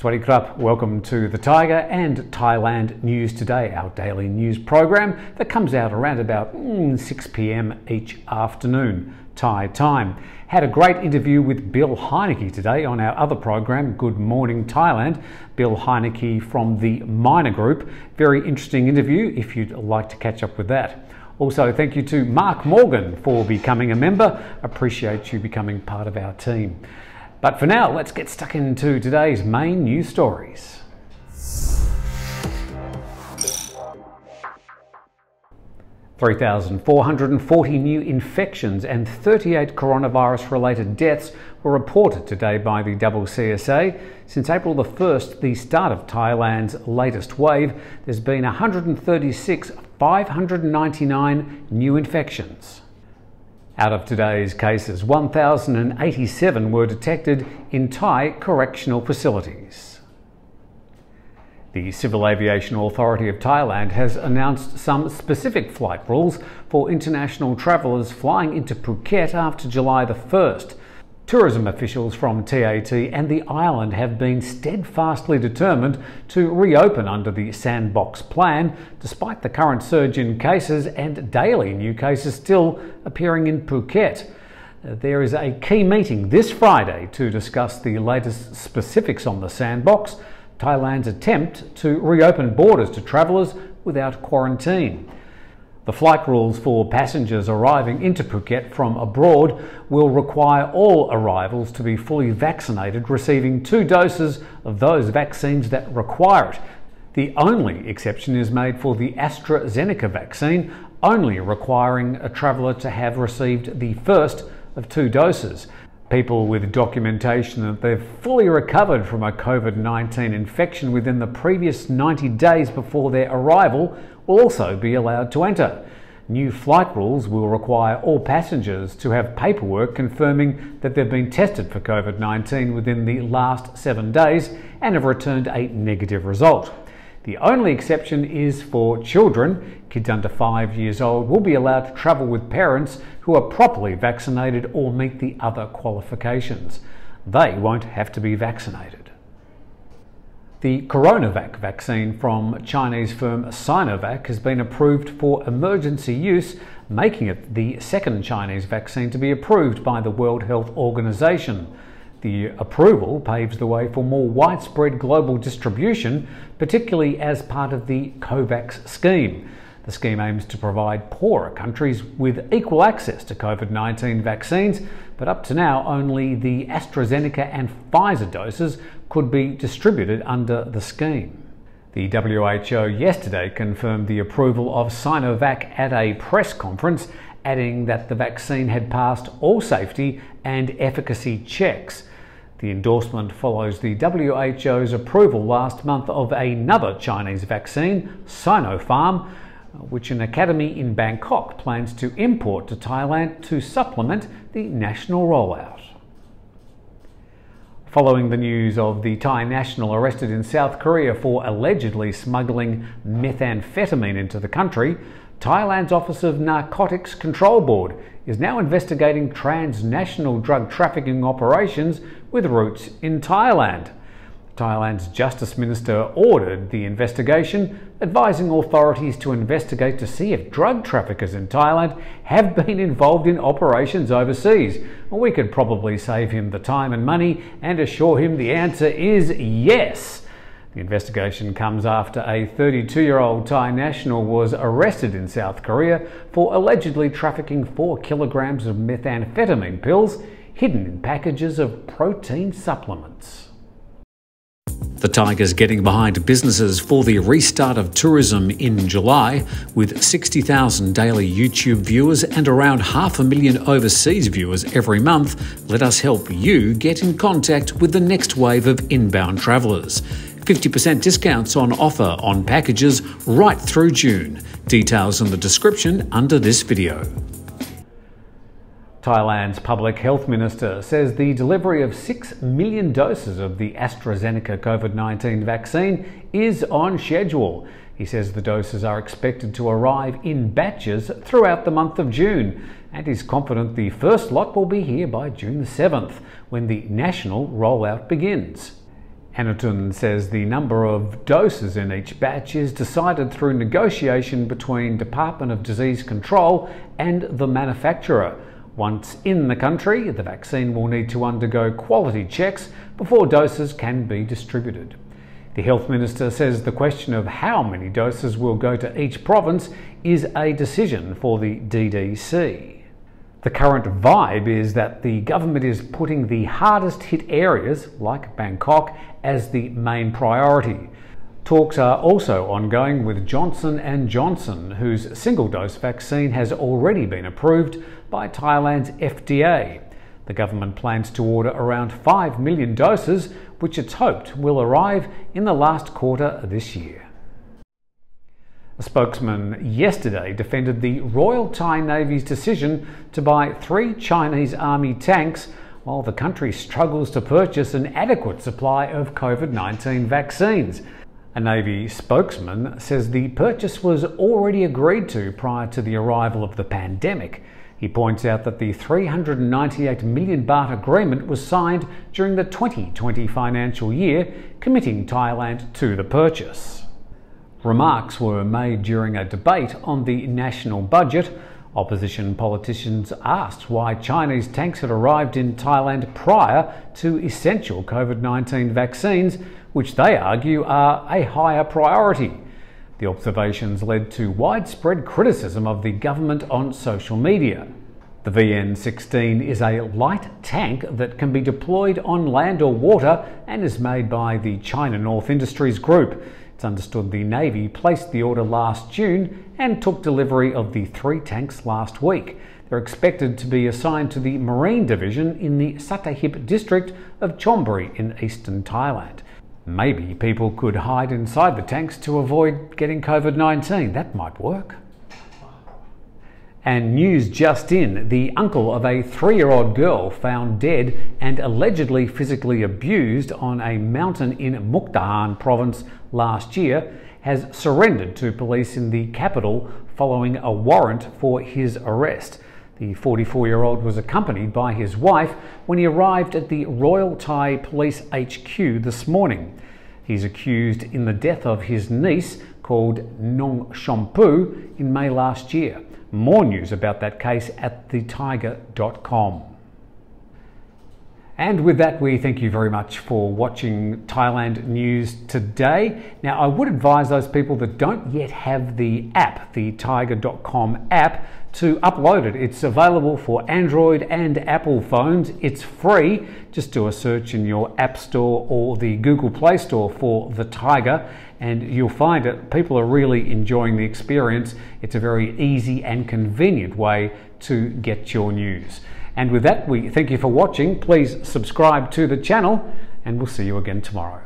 Sawasdee krap, welcome to the Thaiger and Thailand News Today, our daily news program that comes out around about 6 p.m. each afternoon, Thai time. Had a great interview with Bill Heineke today on our other program, Good Morning Thailand. Bill Heineke from the Minor Group. Very interesting interview if you'd like to catch up with that. Also, thank you to Mark Morgan for becoming a member. Appreciate you becoming part of our team. But for now, let's get stuck into today's main news stories. (3,440 new infections and 38 coronavirus-related deaths were reported today by the CCSA. Since April the 1st, the start of Thailand's latest wave, there's been 136,599 new infections. Out of today's cases, 1,087 were detected in Thai correctional facilities. The Civil Aviation Authority of Thailand has announced some specific flight rules for international travellers flying into Phuket after July the 1st. Tourism officials from TAT and the island have been steadfastly determined to reopen under the Sandbox plan, despite the current surge in cases and daily new cases still appearing in Phuket. There is a key meeting this Friday to discuss the latest specifics on the Sandbox, Thailand's attempt to reopen borders to travellers without quarantine. The flight rules for passengers arriving into Phuket from abroad will require all arrivals to be fully vaccinated, receiving 2 doses of those vaccines that require it. The only exception is made for the AstraZeneca vaccine, only requiring a traveller to have received the first of 2 doses. People with documentation that they've fully recovered from a COVID-19 infection within the previous 90 days before their arrival will also be allowed to enter. New flight rules will require all passengers to have paperwork confirming that they've been tested for COVID-19 within the last 7 days and have returned a negative result. The only exception is for children. Kids under 5 years old will be allowed to travel with parents who are properly vaccinated or meet the other qualifications. They won't have to be vaccinated. The Coronavac vaccine from Chinese firm Sinovac has been approved for emergency use, making it the second Chinese vaccine to be approved by the World Health Organization. The approval paves the way for more widespread global distribution, particularly as part of the COVAX scheme. The scheme aims to provide poorer countries with equal access to COVID-19 vaccines, but up to now only the AstraZeneca and Pfizer doses could be distributed under the scheme. The WHO yesterday confirmed the approval of Sinovac at a press conference, adding that the vaccine had passed all safety and efficacy checks. The endorsement follows the WHO's approval last month of another Chinese vaccine, Sinopharm, which an academy in Bangkok plans to import to Thailand to supplement the national rollout. Following the news of the Thai national arrested in South Korea for allegedly smuggling methamphetamine into the country, Thailand's Office of Narcotics Control Board is now investigating transnational drug trafficking operations with roots in Thailand. Thailand's Justice Minister ordered the investigation, advising authorities to investigate to see if drug traffickers in Thailand have been involved in operations overseas. Well, we could probably save him the time and money and assure him the answer is yes. The investigation comes after a 32-year-old Thai national was arrested in South Korea for allegedly trafficking 4 kilograms of methamphetamine pills hidden in packages of protein supplements. The Thaiger's getting behind businesses for the restart of tourism in July. With 60,000 daily YouTube viewers and around 500,000 overseas viewers every month, let us help you get in contact with the next wave of inbound travellers. 50% discounts on offer on packages right through June. Details in the description under this video. Thailand's Public Health Minister says the delivery of 6 million doses of the AstraZeneca Covid-19 vaccine is on schedule. He says the doses are expected to arrive in batches throughout the month of June, and is confident the first lot will be here by June the 7th, when the national rollout begins. Anatun says the number of doses in each batch is decided through negotiation between Department of Disease Control and the manufacturer. Once in the country, the vaccine will need to undergo quality checks before doses can be distributed. The Health Minister says the question of how many doses will go to each province is a decision for the DDC. The current vibe is that the government is putting the hardest hit areas, like Bangkok, as the main priority. Talks are also ongoing with Johnson & Johnson, whose single-dose vaccine has already been approved by Thailand's FDA. The government plans to order around 5 million doses, which it's hoped will arrive in the last quarter this year. A spokesman yesterday defended the Royal Thai Navy's decision to buy 3 Chinese Army tanks while the country struggles to purchase an adequate supply of COVID-19 vaccines. A Navy spokesman says the purchase was already agreed to prior to the arrival of the pandemic. He points out that the 398 million baht agreement was signed during the 2020 financial year, committing Thailand to the purchase. Remarks were made during a debate on the national budget. Opposition politicians asked why Chinese tanks had arrived in Thailand prior to essential COVID-19 vaccines, which they argue are a higher priority. The observations led to widespread criticism of the government on social media. The VN-16 is a light tank that can be deployed on land or water and is made by the China North Industries Group. It's understood the Navy placed the order last June and took delivery of the 3 tanks last week. They're expected to be assigned to the Marine Division in the Sattahip district of Chonburi in eastern Thailand. Maybe people could hide inside the tanks to avoid getting COVID-19. That might work. And news just in, the uncle of a 3-year-old girl found dead and allegedly physically abused on a mountain in Mukdahan province last year has surrendered to police in the capital following a warrant for his arrest. The 44-year-old was accompanied by his wife when he arrived at the Royal Thai Police HQ this morning. He's accused in the death of his niece, called Nong Shompu, in May last year. More news about that case at thetiger.com. And with that, we thank you very much for watching Thailand News Today. Now, I would advise those people that don't yet have the app, the Thaiger.com app, to upload it. It's available for Android and Apple phones. It's free. Just do a search in your App Store or the Google Play Store for the Thaiger, and you'll find it. People are really enjoying the experience. It's a very easy and convenient way to get your news. And with that, we thank you for watching. Please subscribe to the channel, and we'll see you again tomorrow.